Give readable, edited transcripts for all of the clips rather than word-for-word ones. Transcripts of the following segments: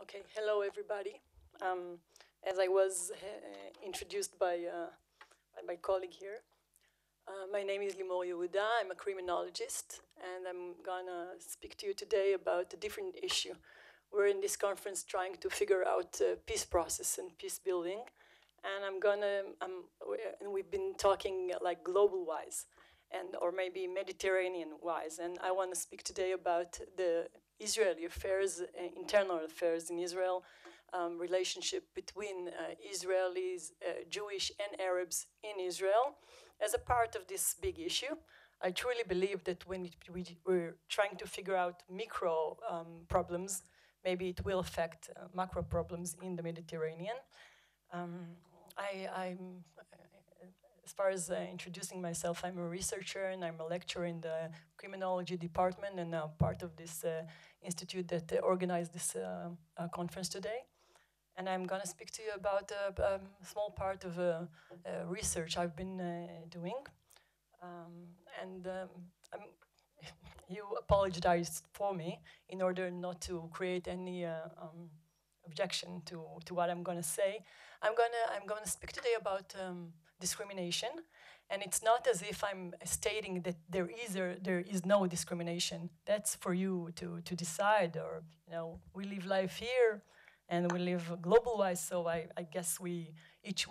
Okay, hello everybody. As I was introduced by my colleague here, my name is Limor Yehuda. I'm a criminologist, and I'm gonna speak to you today about a different issue. We're in this conference trying to figure out peace process and peace building, and we've been talking like global wise, and or maybe Mediterranean wise, and I want to speak today about the Israeli affairs, internal affairs in Israel, relationship between Israelis, Jewish and Arabs in Israel as a part of this big issue. I truly believe that when we're trying to figure out micro problems, maybe it will affect macro problems in the Mediterranean. I'm as far as introducing myself, I'm a researcher and I'm a lecturer in the Criminology department and now part of this institute that organized this conference today. And I'm going to speak to you about a small part of research I've been doing. And you apologized for me in order not to create any objection to what I'm going to say. I'm going to speak today about discrimination, and it's not as if I'm stating that there is no discrimination. That's for you to decide, or we live life here, and we live global-wise. So I guess each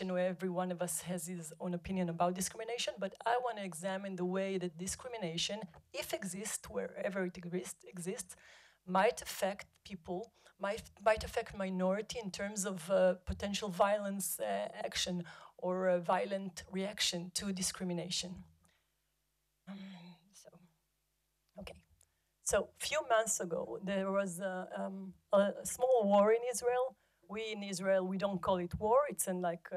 and every one of us has his own opinion about discrimination. But I want to examine the way that discrimination, if exists, wherever it exists, might affect people, might affect minority in terms of potential violence action or a violent reaction to discrimination. So a few months ago, there was a small war in Israel. We in Israel, we don't call it war. It's an like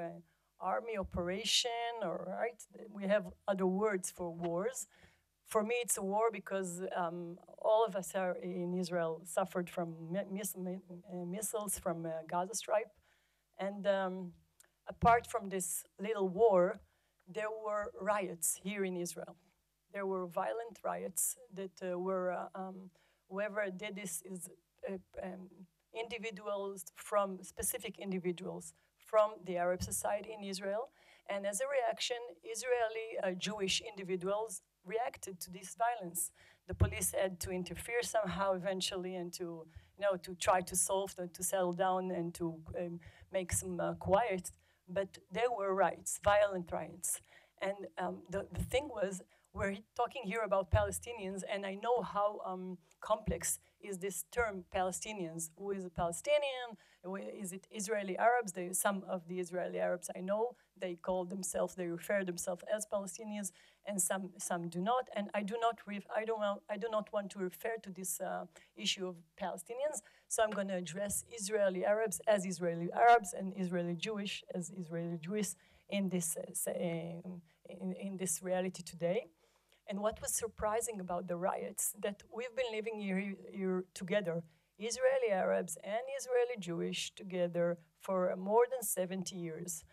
army operation, or right? We have other words for wars. For me, it's a war because all of us are in Israel suffered from missiles from Gaza Strip. And apart from this little war, there were riots here in Israel. There were violent riots that whoever did this is specific individuals from the Arab society in Israel. And as a reaction, Israeli Jewish individuals reacted to this violence. The police had to interfere somehow eventually and to try to solve, to settle down and to make some quiet. But there were riots, violent riots. And the thing was, we're talking here about Palestinians, and I know how complex is this term Palestinians. Who is a Palestinian? Is it Israeli Arabs? Some of the Israeli Arabs I know, they refer themselves as Palestinians, and some do not. And I do not want to refer to this issue of Palestinians. So I'm going to address Israeli Arabs as Israeli Arabs and Israeli Jewish as Israeli Jewish in this reality today. And what was surprising about the riots, that we've been living here together, Israeli Arabs and Israeli Jewish together for more than 70 years.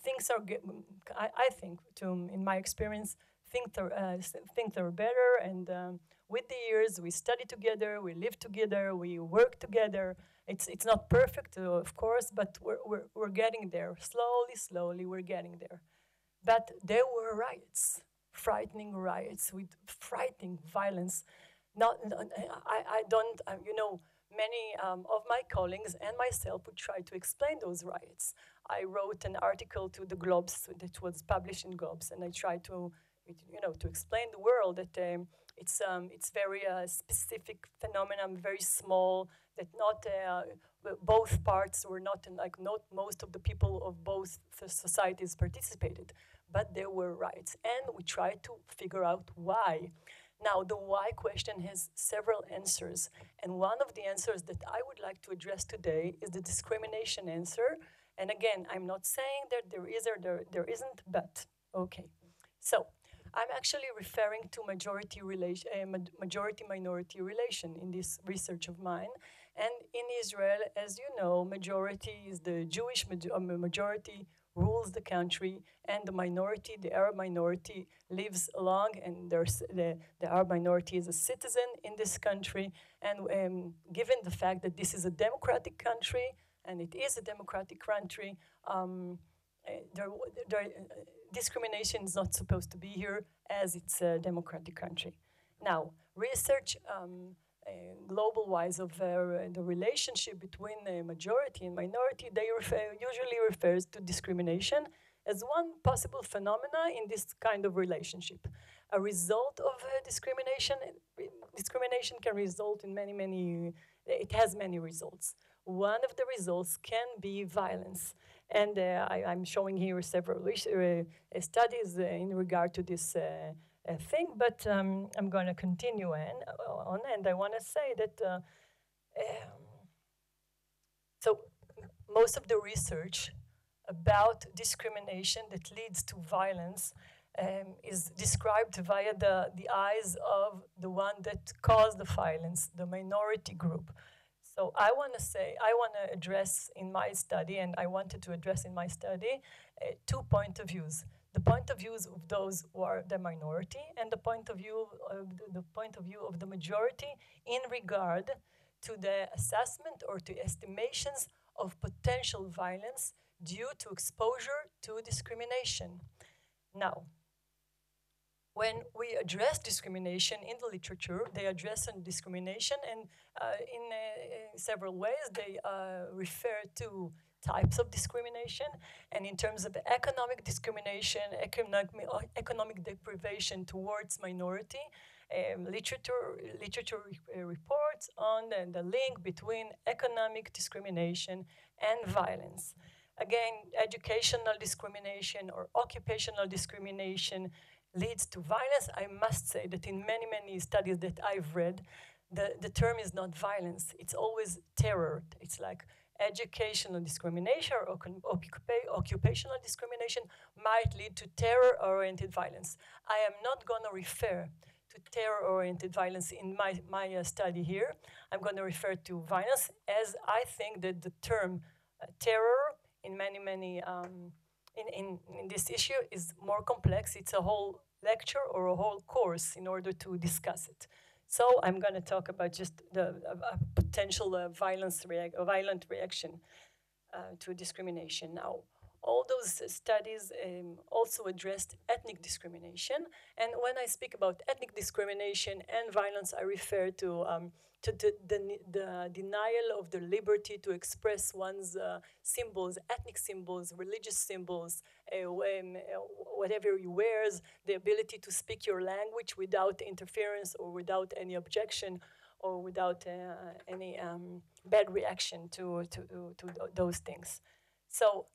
Things are, I think, in my experience, things are better. And with the years, we study together, we live together, we work together. It's not perfect, of course, but we're getting there. Slowly, we're getting there. But there were riots, frightening riots with frightening violence. Many of my colleagues and myself would try to explain those riots. I wrote an article to the Globes that was published in Globes, and I tried to explain the world that it's very specific phenomenon, very small, that not both parts were not most of the people of both societies participated, but there were riots, and we tried to figure out why. Now, the why question has several answers, and one of the answers that I would like to address today is the discrimination answer. And again, I'm not saying that there is or there isn't, but okay. So I'm actually referring to majority-minority relation in this research of mine. And in Israel, as you know, majority is the Jewish majority rules the country, and the minority, the Arab minority, lives along, and the Arab minority is a citizen in this country. And given the fact that this is a democratic country, and it is a democratic country, um, there, there, discrimination is not supposed to be here as it's a democratic country. Now, research global-wise of the relationship between the majority and minority, they usually refers to discrimination as one possible phenomena in this kind of relationship. A result of discrimination can result in it has many results. One of the results can be violence. And I'm showing here several studies in regard to this thing, but I'm going to continue on, and I want to say that so most of the research about discrimination that leads to violence is described via the eyes of the one that caused the violence, the minority group. So I want to address in my study, and I wanted to address in my study, two point of views. The point of views of those who are the minority, and the point of view of the majority in regard to the assessment or to estimations of potential violence due to exposure to discrimination. Now, when we address discrimination in the literature, they address discrimination, and in several ways they refer to types of discrimination. And in terms of economic discrimination, economic deprivation towards minority, literature reports on the link between economic discrimination and violence. Again, educational discrimination or occupational discrimination leads to violence. I must say that in many, many studies that I've read, the term is not violence, it's always terror. It's like educational discrimination or occupational discrimination might lead to terror-oriented violence. I am not going to refer to terror-oriented violence in my study here. I'm going to refer to violence, as I think that the term terror in in this issue is more complex. It's a whole lecture or a whole course in order to discuss it. So I'm going to talk about just the potential violent reaction to discrimination. Now, all those studies also addressed ethnic discrimination. And when I speak about ethnic discrimination and violence, I refer to the denial of the liberty to express one's symbols, ethnic symbols, religious symbols, whatever you wears, the ability to speak your language without interference or without any objection or without any bad reaction to those things. So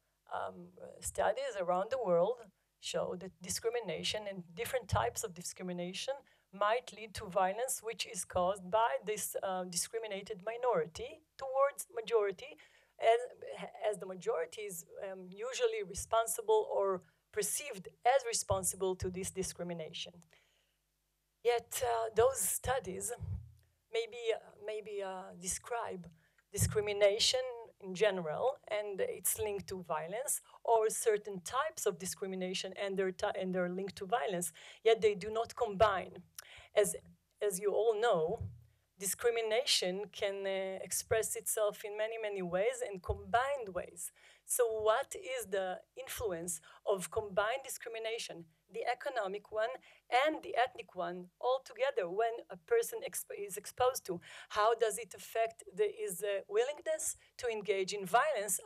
studies around the world show that discrimination and different types of discrimination might lead to violence which is caused by this discriminated minority towards majority, as the majority is usually responsible or perceived as responsible to this discrimination. Yet those studies maybe describe discrimination in general and its linked to violence, or certain types of discrimination and their link to violence, yet they do not combine. As you all know, discrimination can express itself in many, many ways and combined ways. So what is the influence of combined discrimination, the economic one and the ethnic one, all together when a person is exposed to? How does it affect his willingness to engage in violence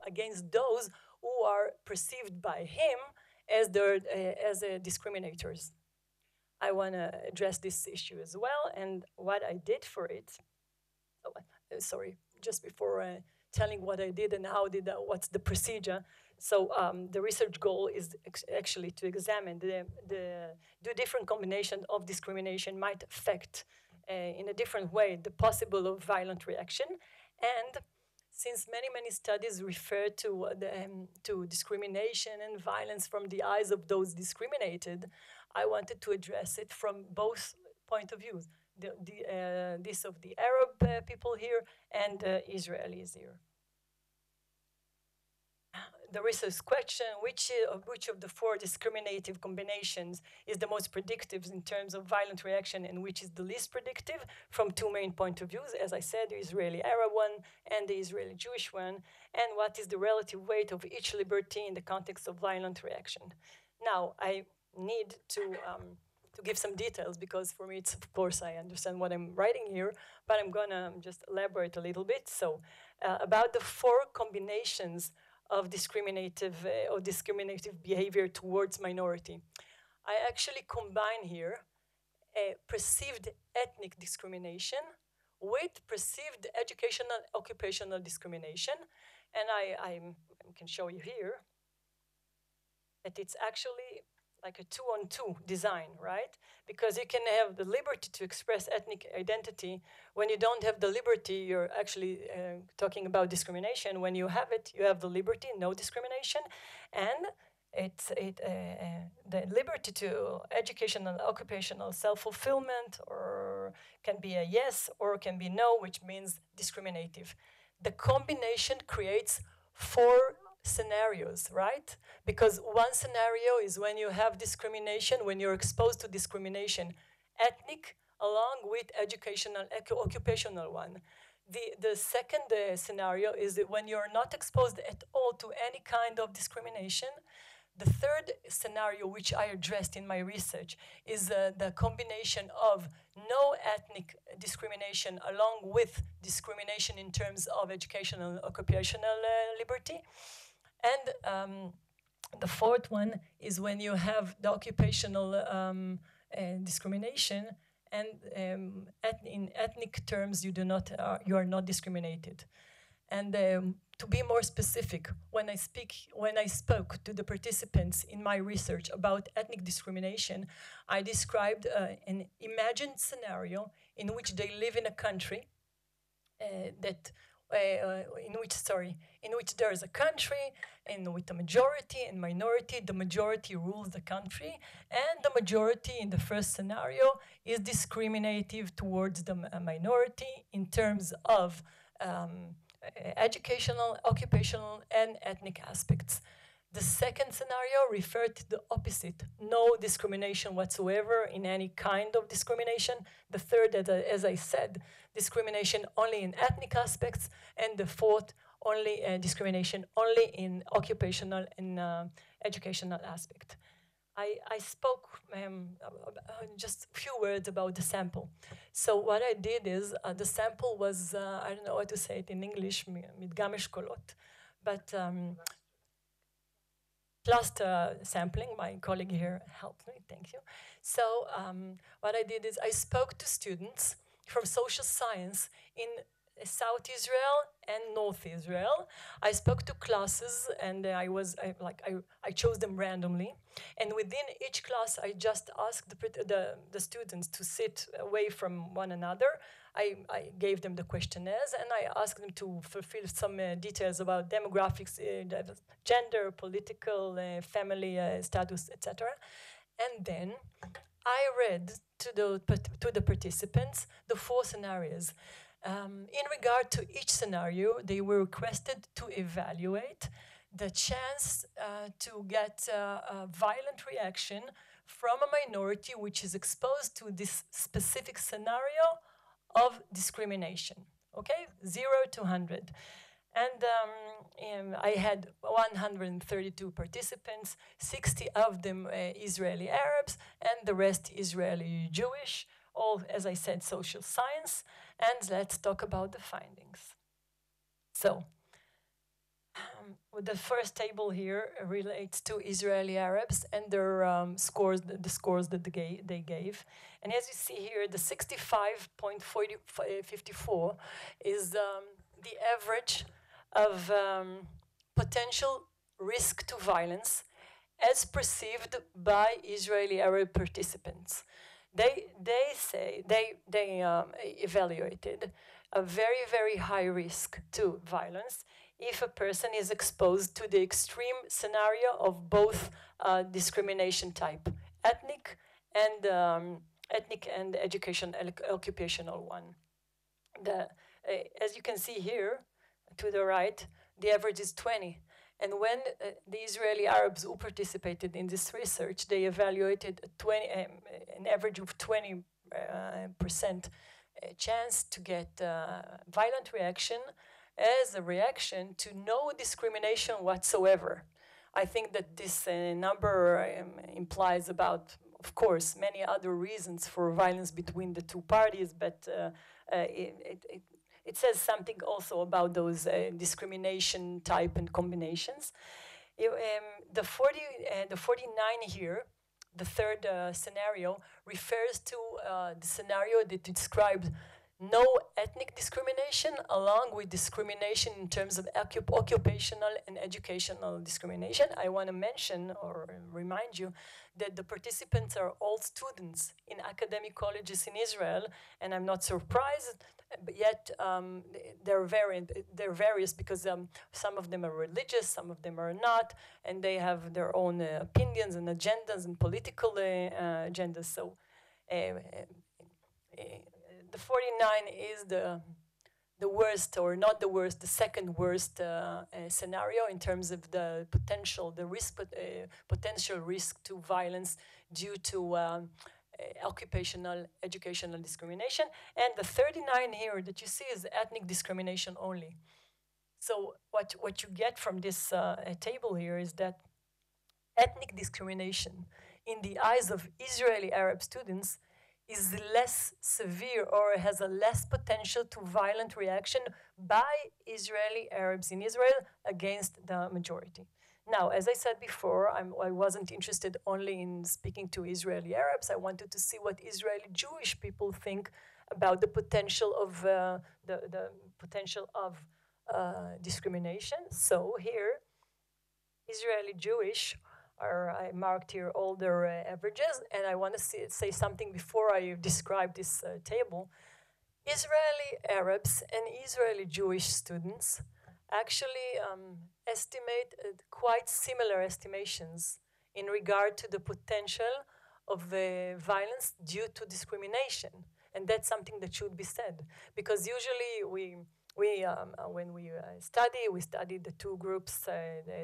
against those who are perceived by him as discriminators? I want to address this issue as well, and what I did for it. Oh, sorry, just before telling what I did and what's the procedure. So the research goal is actually to examine the different combination of discrimination might affect in a different way the possible of violent reaction. And since many studies refer to discrimination and violence from the eyes of those discriminated, I wanted to address it from both point of views, this of the Arab people here and Israelis here. the research question, which of the four discriminative combinations is the most predictive in terms of violent reaction and which is the least predictive from two main point of views, as I said, the Israeli Arab one and the Israeli Jewish one, and what is the relative weight of each liberty in the context of violent reaction. Now, I need to give some details because for me, it's, of course, I understand what I'm writing here, but I'm gonna just elaborate a little bit. So, about the four combinations of discriminative behavior towards minority. I actually combine here perceived ethnic discrimination with perceived educational occupational discrimination, and I can show you here that it's actually like a two-on-two design, right? Because you can have the liberty to express ethnic identity. When you don't have the liberty, you're actually talking about discrimination. When you have it, you have the liberty, no discrimination. And the liberty to educational, occupational self-fulfillment, or can be a yes or can be no, which means discriminative. The combination creates four scenarios, right? Because one scenario is when you have discrimination, when you're exposed to discrimination, ethnic, along with educational, occupational one. The second scenario is that when you're not exposed at all to any kind of discrimination. The third scenario, which I addressed in my research, is the combination of no ethnic discrimination along with discrimination in terms of educational and occupational liberty. And the fourth one is when you have the occupational discrimination, and in ethnic terms, you are not discriminated. And to be more specific, when I spoke to the participants in my research about ethnic discrimination, I described an imagined scenario in which they live in a country in which there is a country and with a majority and minority. The majority rules the country, and the majority in the first scenario is discriminative towards the minority in terms of educational, occupational, and ethnic aspects. The second scenario referred to the opposite, no discrimination whatsoever in any kind of discrimination. The third, as I said, discrimination only in ethnic aspects, and the fourth, only discrimination only in occupational and educational aspect. I spoke just a few words about the sample. So what I did is the sample was, I don't know how to say it in English, מדגם אשכולות, but cluster sampling. My colleague here helped me, thank you. So what I did is I spoke to students from social science in South Israel and North Israel. I spoke to classes, and I chose them randomly. And within each class, I just asked the students to sit away from one another. I gave them the questionnaires, and I asked them to fulfill some details about demographics, gender, political, family status, etc. And then I read to the participants the four scenarios. In regard to each scenario, they were requested to evaluate the chance to get a violent reaction from a minority which is exposed to this specific scenario of discrimination, okay? 0 to 100. And I had 132 participants, 60 of them Israeli Arabs, and the rest Israeli Jewish, all, as I said, social science. And let's talk about the findings. So, the first table here relates to Israeli Arabs and their scores, the scores that they gave. And as you see here, the 65.54 is the average of potential risk to violence as perceived by Israeli Arab participants. They evaluated a very, very high risk to violence if a person is exposed to the extreme scenario of both discrimination type, ethnic and occupational one. As you can see here, to the right, the average is 20. And when the Israeli Arabs who participated in this research, they evaluated an average of 20% chance to get violent reaction as a reaction to no discrimination whatsoever. I think that this number implies about, of course, many other reasons for violence between the two parties, but it says something also about those discrimination type and combinations. The 49 here, the third scenario, refers to the scenario that describes no ethnic discrimination along with discrimination in terms of occupational and educational discrimination. I want to mention or remind you that the participants are all students in academic colleges in Israel, and I'm not surprised, but yet they're various because some of them are religious, some of them are not, and they have their own opinions and agendas and political agendas. So the 49 is the worst, or not the worst, the second worst scenario in terms of the potential risk to violence due to occupational, educational discrimination. And the 39 here that you see is ethnic discrimination only. So what you get from this table here is that ethnic discrimination in the eyes of Israeli Arab students is less severe or has a less potential to violent reaction by Israeli Arabs in Israel against the majority. Now, as I said before, I wasn't interested only in speaking to Israeli Arabs. I wanted to see what Israeli Jewish people think about the potential of discrimination. So here, Israeli Jewish I marked here all their averages, and I want to say something before I describe this table. Israeli Arabs and Israeli Jewish students actually estimate quite similar estimations in regard to the potential of violence due to discrimination. And that's something that should be said, because usually when we study the two groups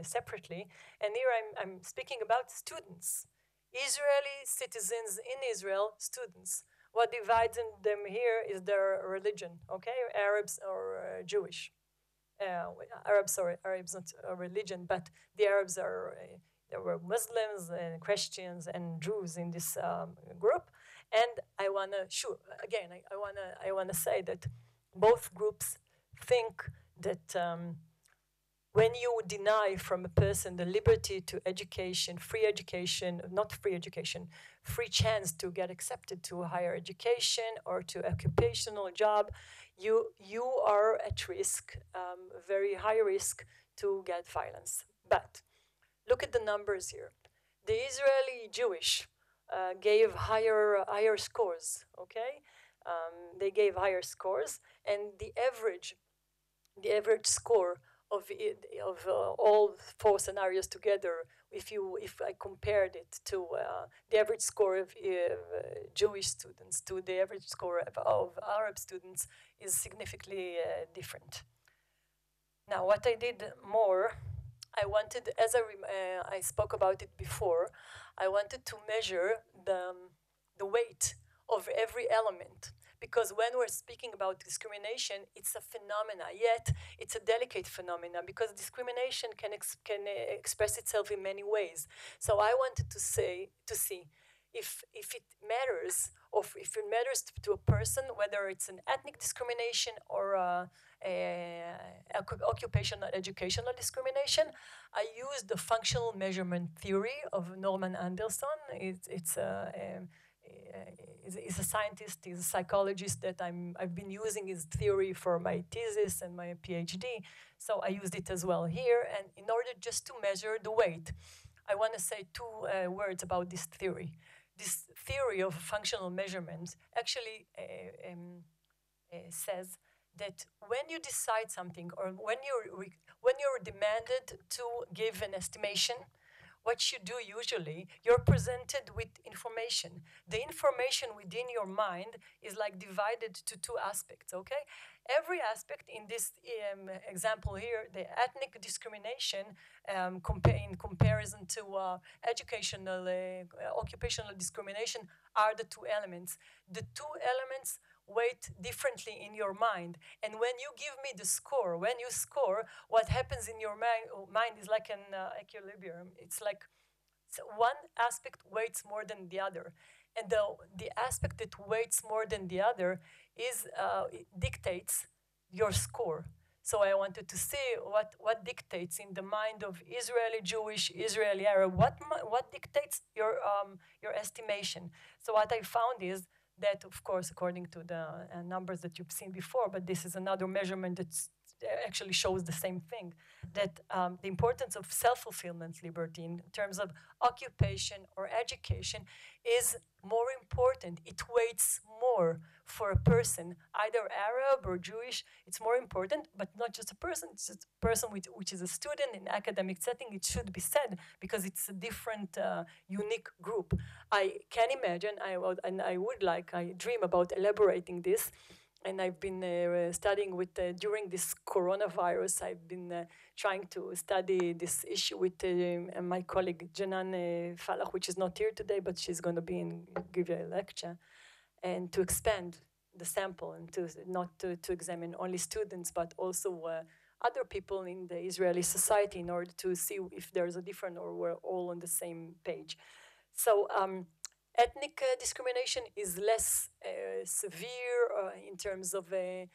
separately. And here I'm speaking about students, Israeli citizens in Israel, students. What divides them here is their religion, okay? Arabs or Jewish. Arabs not a religion, but the Arabs there were Muslims and Christians and Jews in this group. And I wanna say that both groups think that when you deny from a person the liberty to education, free chance to get accepted to a higher education or to occupational job, you are at risk, very high risk to get violence. But look at the numbers here. The Israeli Jewish gave higher scores, okay? They gave higher scores, and the average score of all four scenarios together, if I compared it to the average score of Jewish students to the average score of Arab students, is significantly different. Now, what I did more, I wanted, as I spoke about it before, I wanted to measure the weight of every element. Because when we're speaking about discrimination, it's a phenomena, yet it's a delicate phenomena, because discrimination can express itself in many ways. So I wanted to see if it matters, or if it matters to a person, whether it's an ethnic discrimination or occupational educational discrimination. I used the functional measurement theory of Norman Anderson. He's a scientist, he's a psychologist that I've been using his theory for my thesis and my PhD. So I used it as well here. And in order just to measure the weight, I want to say two words about this theory. This theory of functional measurement actually says that when you decide something, or when you're demanded to give an estimation, what you do usually, you're presented with information. The information within your mind is like divided to two aspects, okay? Every aspect in this example here, the ethnic discrimination in comparison to educational, occupational discrimination are the two elements. The two elements weight differently in your mind. And when you give me the score, when you score, what happens in your mind is like an equilibrium. It's like one aspect weights more than the other. And the aspect that weights more than the other is it dictates your score. So I wanted to see what dictates in the mind of Israeli Jewish, Israeli Arab, what dictates your estimation. So what I found is that, of course, according to the numbers that you've seen before, but this is another measurement that actually shows the same thing, that the importance of self-fulfillment liberty in terms of occupation or education is more important. It weights more for a person, either Arab or Jewish. It's more important, but not just a person, it's just a person which is a student in academic setting. It should be said because it's a different, unique group. I can imagine, I dream about elaborating this. And I've been studying with, during this coronavirus, I've been trying to study this issue with my colleague Janan Falach, which is not here today, but she's going to be give a lecture, and to expand the sample and to not to examine only students, but also other people in the Israeli society in order to see if there's a difference or we're all on the same page. So ethnic discrimination is less severe in terms of the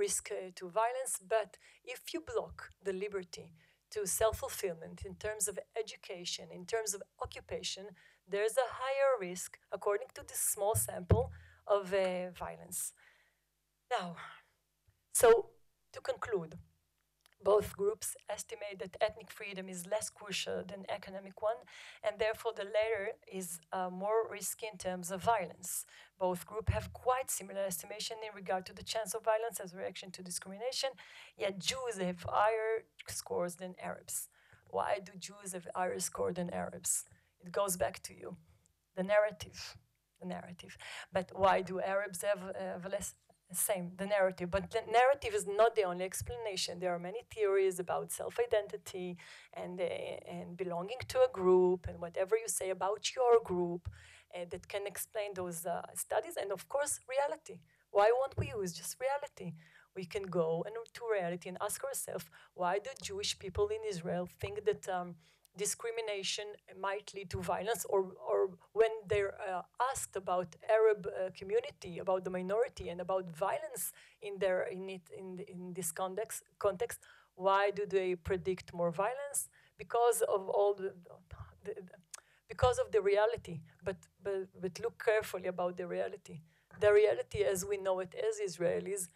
risk to violence, but if you block the liberty to self-fulfillment in terms of education, in terms of occupation, there's a higher risk, according to this small sample, of violence. Now, so to conclude, both groups estimate that ethnic freedom is less crucial than economic one, and therefore the latter is more risky in terms of violence. Both groups have quite similar estimation in regard to the chance of violence as a reaction to discrimination, yet Jews have higher scores than Arabs. Why do Jews have higher score than Arabs? It goes back to you. The narrative. The narrative. But why do Arabs have less? Same, the narrative. But the narrative is not the only explanation. There are many theories about self-identity and belonging to a group and whatever you say about your group that can explain those studies. And of course, reality. Why won't we use just reality? We can go to reality and ask ourselves, why do Jewish people in Israel think that discrimination might lead to violence, or when they're asked about Arab community, about the minority, and about violence in this context, why do they predict more violence? Because of all because of the reality. But look carefully about the reality. The reality, as we know it as Israelis,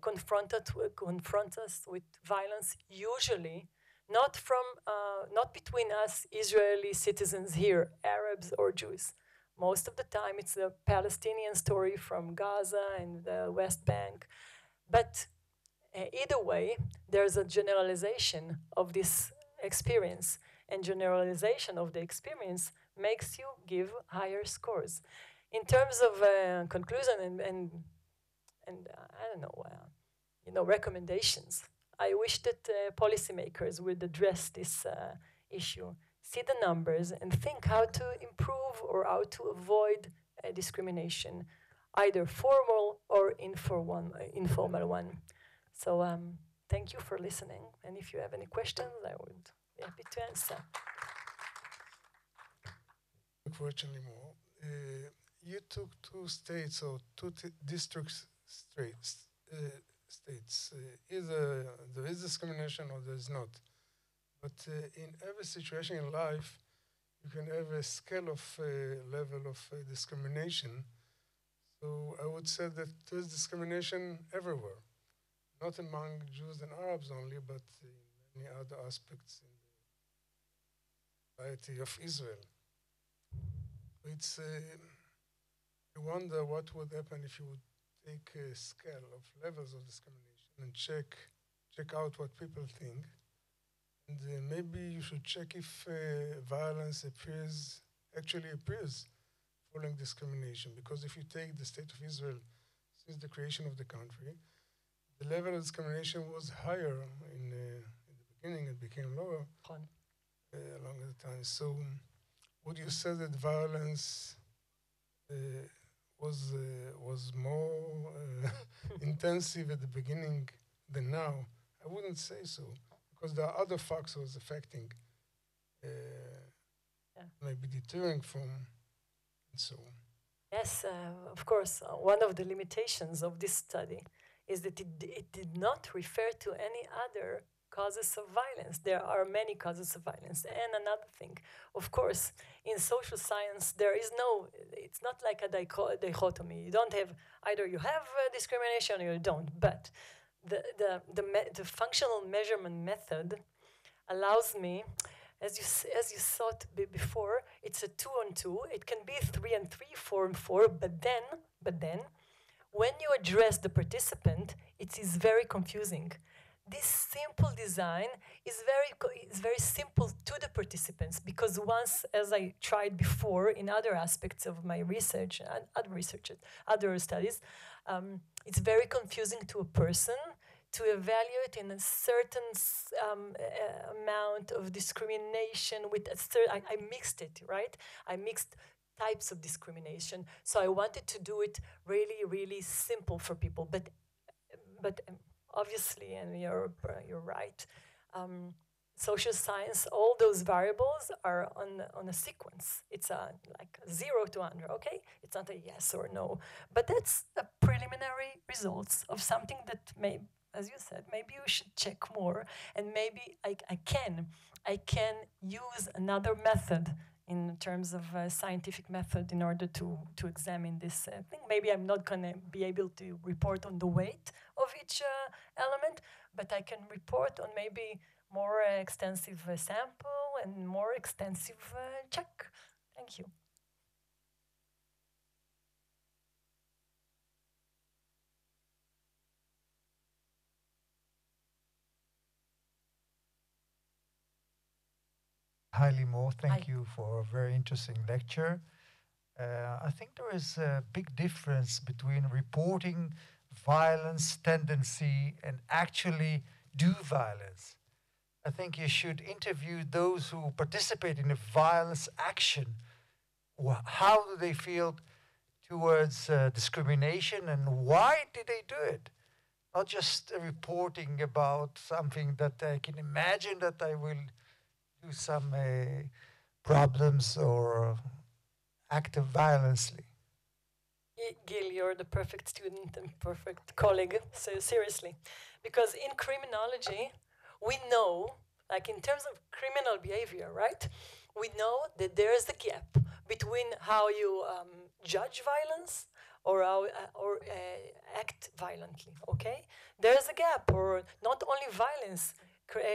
confront us with violence usually not between us Israeli citizens here, Arabs or Jews. Most of the time it's a Palestinian story from Gaza and the West Bank. But either way, there's a generalization of this experience, and generalization of the experience makes you give higher scores. In terms of conclusion and I don't know, recommendations, I wish that policymakers would address this issue, see the numbers, and think how to improve or how to avoid discrimination, either formal or informal one. So thank you for listening, and if you have any questions, I would be happy to answer. Question, Limor. You took two states or two districts states. Either there is discrimination or there is not. But in every situation in life, you can have a scale of level of discrimination. So I would say that there is discrimination everywhere, not among Jews and Arabs only, but in many other aspects in the society of Israel. It's I wonder what would happen if you would take a scale of levels of discrimination and check out what people think, And maybe you should check if violence actually appears following discrimination. Because if you take the state of Israel since the creation of the country, the level of discrimination was higher in the beginning. It became lower along the time. So would you say that violence uh, was more intensive at the beginning than now? I wouldn't say so, because there are other factors affecting, maybe deterring from, and so on. Yes, of course. One of the limitations of this study is that it did not refer to any other causes of violence. There are many causes of violence. And another thing, of course, in social science, there is it's not like a dichotomy. You don't have, either you have discrimination or you don't. But the functional measurement method allows me, as you saw it before, it's a 2 on 2. It can be 3 and 3, 4 and 4. But then, when you address the participant, it is very confusing. This simple design is very simple to the participants, because once, as I tried before in other aspects of my research and other studies, it's very confusing to a person to evaluate in a certain amount of discrimination with I mixed it, right? I mixed types of discrimination. So I wanted to do it really, really simple for people. But obviously, and you're right, social science, all those variables are on a sequence. It's like 0 to 100, okay? It's not a yes or no. But that's a preliminary results of something that may, as you said, maybe you should check more, and maybe I can use another method in terms of scientific method in order to examine this thing. Maybe I'm not going to be able to report on the weight of each element, but I can report on maybe more extensive sample and more extensive check. Thank you. Hi, Limor. Thank you for a very interesting lecture. I think there is a big difference between reporting violence tendency and actually do violence. I think you should interview those who participate in a violence action. How do they feel towards discrimination, and why did they do it? Not just reporting about something that I can imagine that I will do some problems or act violently. Gil, you're the perfect student and perfect colleague, so seriously. Because in criminology, we know, like in terms of criminal behavior, right? We know that there is a gap between how you judge violence or act violently, okay? There's a gap, or not only violence,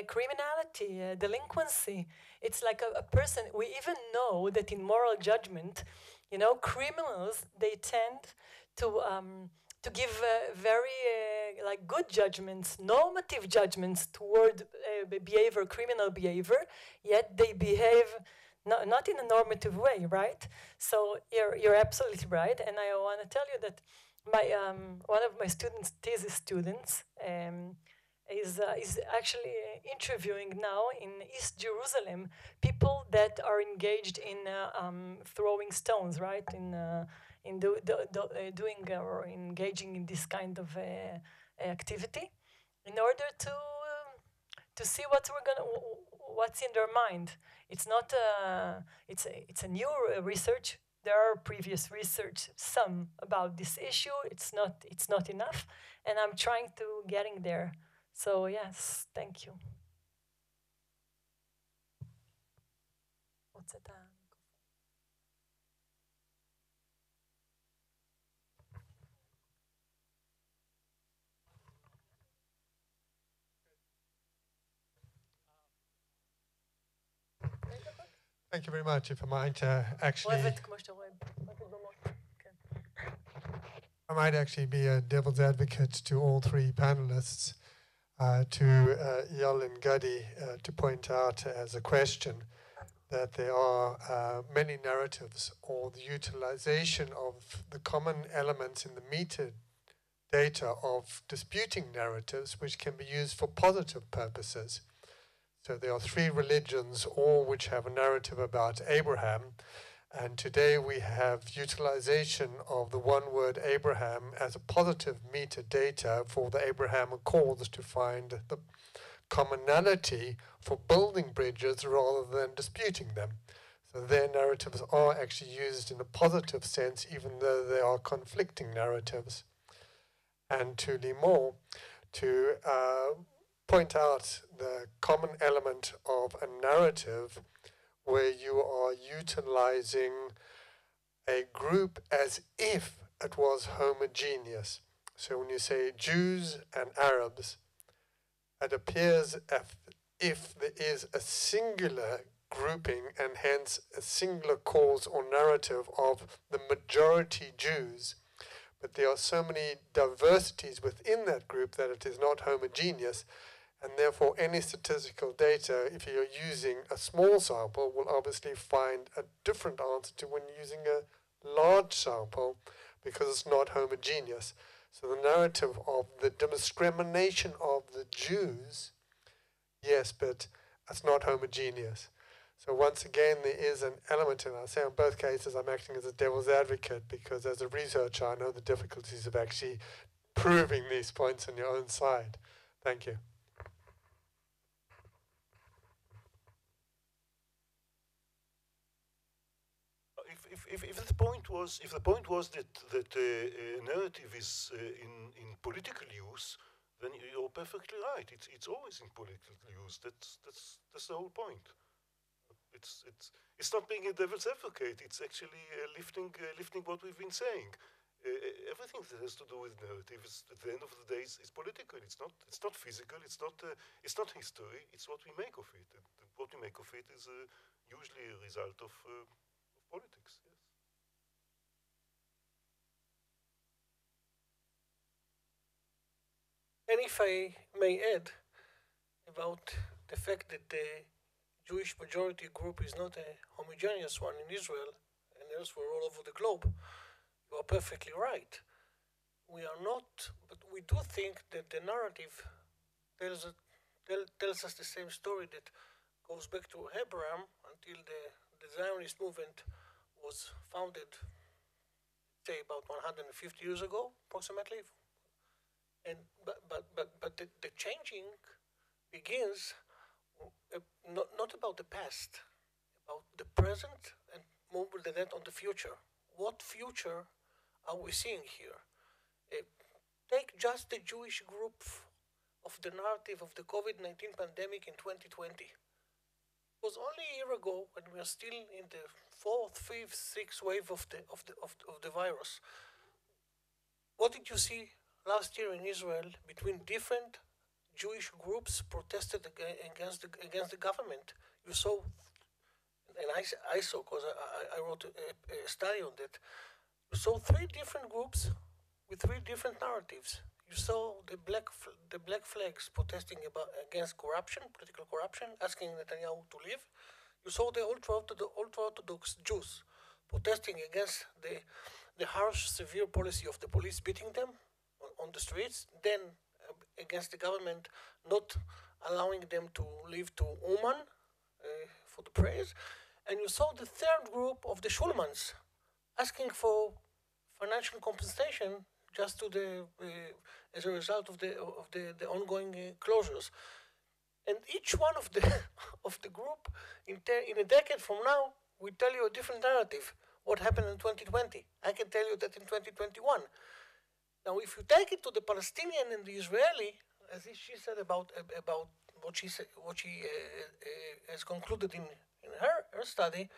criminality, delinquency. It's like a person, we even know that in moral judgment, criminals, they tend to give very like good judgments, normative judgments toward criminal behavior, yet they behave not in a normative way, right? So you're absolutely right, and I want to tell you that one of my thesis students, is actually interviewing now in East Jerusalem people that are engaged in throwing stones, right? In doing or engaging in this kind of activity, in order to see what's in their mind. It's not it's a new research. There are previous research, some about this issue. It's not enough, and I'm trying to getting there. So yes, thank you. What's it? Thank you very much. If I might actually, I might actually be a devil's advocate to all three panelists. to Eyal and Gadi to point out as a question that there are many narratives, or the utilization of the common elements in the metadata of disputing narratives, which can be used for positive purposes. So there are three religions, all which have a narrative about Abraham. And today we have utilization of the one word Abraham as a positive metadata for the Abraham Accords to find the commonality for building bridges rather than disputing them. So their narratives are actually used in a positive sense, even though they are conflicting narratives. And to Limor, to point out the common element of a narrative where you are utilizing a group as if it was homogeneous. So when you say Jews and Arabs, it appears if there is a singular grouping and hence a singular cause or narrative of the majority Jews, but there are so many diversities within that group that it is not homogeneous, and therefore any statistical data, if you're using a small sample, will obviously find a different answer to when using a large sample, because it's not homogeneous. So the narrative of the discrimination of the Jews, yes, but it's not homogeneous. So once again, there is an element, and I say in both cases I'm acting as a devil's advocate, because as a researcher I know the difficulties of actually proving these points on your own side. Thank you. If the point was that narrative is in political use, then you're perfectly right. It's always in political use. That's the whole point. It's not being a devil's advocate. It's actually lifting what we've been saying. Everything that has to do with narrative is, at the end of the day, is political. It's not physical. It's not history. It's what we make of it. And what we make of it is usually a result of politics. Yes. And if I may add about the fact that the Jewish majority group is not a homogeneous one in Israel and elsewhere all over the globe, you are perfectly right. We are not, but we do think that the narrative tells us the same story that goes back to Abraham until the Zionist movement was founded, say, about 150 years ago, approximately. And but the changing begins not about the past, about the present, and more than that on the future. What future are we seeing here? Take just the Jewish group of the narrative of the COVID-19 pandemic in 2020. It was only a year ago when we are still in the fourth, fifth, sixth wave of the virus. What did you see last year in Israel between different Jewish groups protested against the government? You saw, and I saw, because I wrote a study on that. You saw three different groups with three different narratives. You saw the black flags protesting against corruption, political corruption, asking Netanyahu to leave. You saw the ultra-Orthodox Jews protesting against the harsh, severe policy of the police beating them on the streets, then against the government not allowing them to leave to Uman for the prayers. And you saw the third group of the Schulmans asking for financial compensation just to as a result of the ongoing closures. And each one of the group in a decade from now will tell you a different narrative. What happened in 2020? I can tell you that in 2021. Now, if you take it to the Palestinian and the Israeli, as she said about what she has concluded in her study,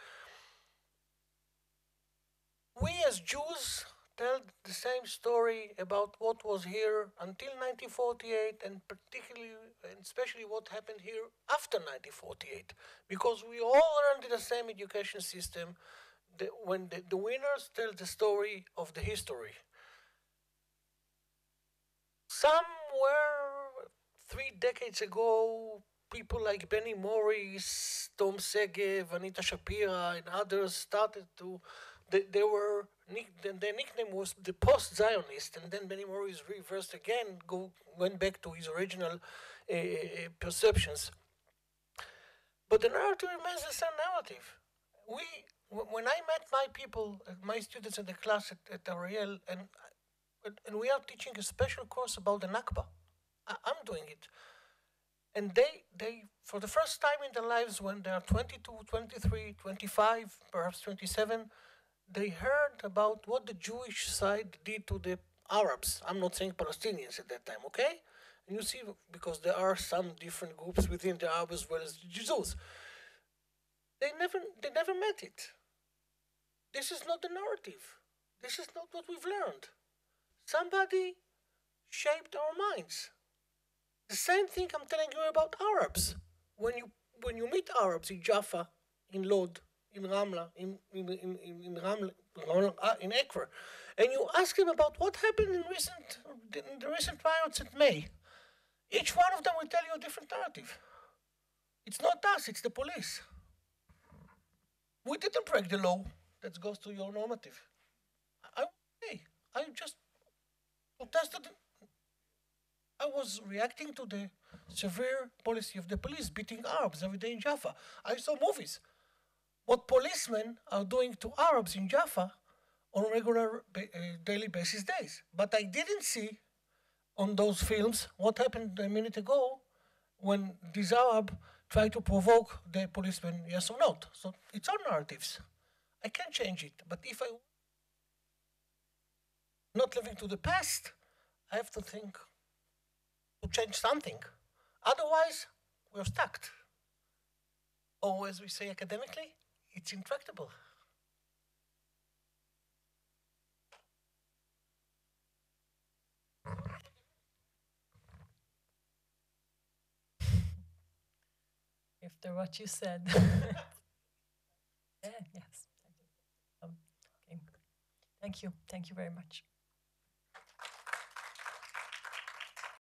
we as Jews tell the same story about what was here until 1948, and particularly and especially what happened here after 1948, because we all learned in the same education system that when the winners tell the story of the history. Some were 3 decades ago, people like Benny Morris, Tom Segev, Anita Shapira, and others started to. Their nickname was the post-Zionist, and then Benny Morris reversed again, went back to his original perceptions. But the narrative remains the same narrative. When I met my people, my students in the class at Ariel, and we are teaching a special course about the Nakba. I'm doing it. And they, for the first time in their lives, when they are 22, 23, 25, perhaps 27, they heard about what the Jewish side did to the Arabs. I'm not saying Palestinians at that time, okay? And you see, because there are some different groups within the Arabs as well as the Jews. They never met it. This is not the narrative. This is not what we've learned. Somebody shaped our minds. The same thing I'm telling you about Arabs. When you meet Arabs in Jaffa, in Lod, in Ramla, in Acre, and you ask them about what happened in the recent riots in May, each one of them will tell you a different narrative. It's not us, it's the police. We didn't break the law. That goes to your normative. I just protested. I was reacting to the severe policy of the police beating Arabs every day in Jaffa. I saw movies. What policemen are doing to Arabs in Jaffa on regular daily basis days. But I didn't see on those films what happened a minute ago when this Arab tried to provoke the policeman, yes or not. So it's all narratives. I can't change it. But if I'm not living to the past, I have to think to change something. Otherwise, we're stuck. Or as we say academically, it's intractable. After what you said. Yeah, yes. Okay. Thank you. Thank you very much.